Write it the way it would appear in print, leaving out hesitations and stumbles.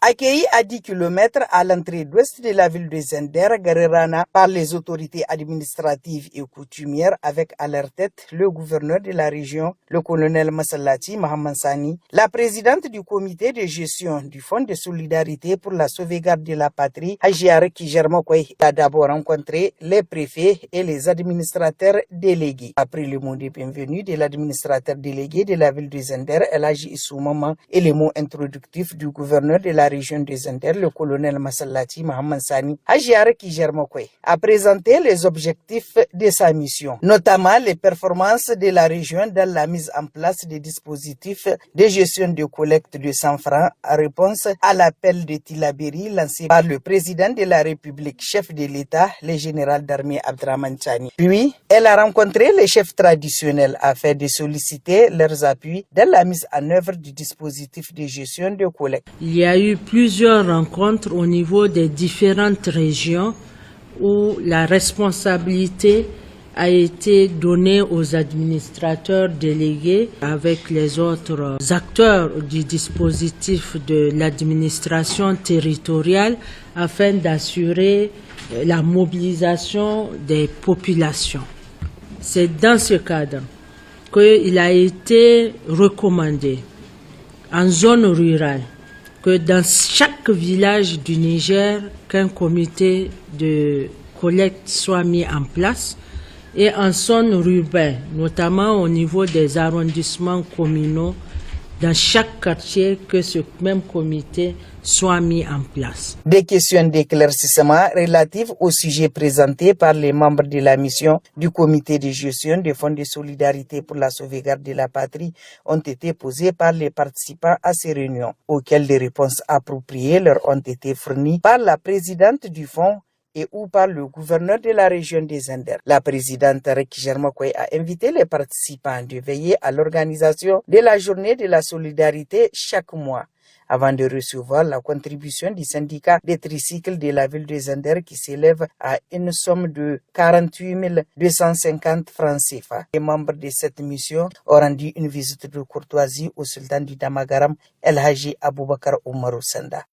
Accueillis à 10 km à l'entrée d'ouest de la ville de Zender, Garerana, par les autorités administratives et coutumières avec à leur tête le gouverneur de la région, le colonel Massalati Mohamed Sani, la présidente du comité de gestion du Fonds de solidarité pour la sauvegarde de la patrie, Hajiara Kijermokoy, a d'abord rencontré les préfets et les administrateurs délégués. Après le mot de bienvenue de l'administrateur délégué de la ville de Zender, Elhaji Issou Maman, et les mots introductifs du gouverneur de la région de Zender, le colonel Massalati Mohamed Sani, Hajiara Kijermokoy a présenté les objectifs de sa mission, notamment les performances de la région dans la mise en place des dispositifs de gestion de collecte de 100 francs en réponse à l'appel de Tilaberi lancé par le président de la République, chef de l'État, le général d'armée Abdrahmane Tchani. Puis, elle a rencontré les chefs traditionnels afin de solliciter leurs appuis dans la mise en œuvre du dispositif de gestion de collecte. Il y a eu plusieurs rencontres au niveau des différentes régions où la responsabilité a été donnée aux administrateurs délégués avec les autres acteurs du dispositif de l'administration territoriale afin d'assurer la mobilisation des populations. C'est dans ce cadre qu'il a été recommandé en zone rurale que dans chaque village du Niger, qu'un comité de collecte soit mis en place et en zone urbaine, notamment au niveau des arrondissements communaux, dans chaque quartier, que ce même comité soit mis en place. Des questions d'éclaircissement relatives au sujet présenté par les membres de la mission du comité de gestion des fonds de solidarité pour la sauvegarde de la patrie ont été posées par les participants à ces réunions, auxquelles des réponses appropriées leur ont été fournies par la présidente du fonds et ou par le gouverneur de la région des Zender. La présidente Kijermokoy a invité les participants de veiller à l'organisation de la journée de la solidarité chaque mois, avant de recevoir la contribution du syndicat des tricycles de la ville de Zender qui s'élève à une somme de 48 250 francs CFA. Les membres de cette mission ont rendu une visite de courtoisie au sultan du Damagaram, Elhaji Aboubakar Oumarou Sanda.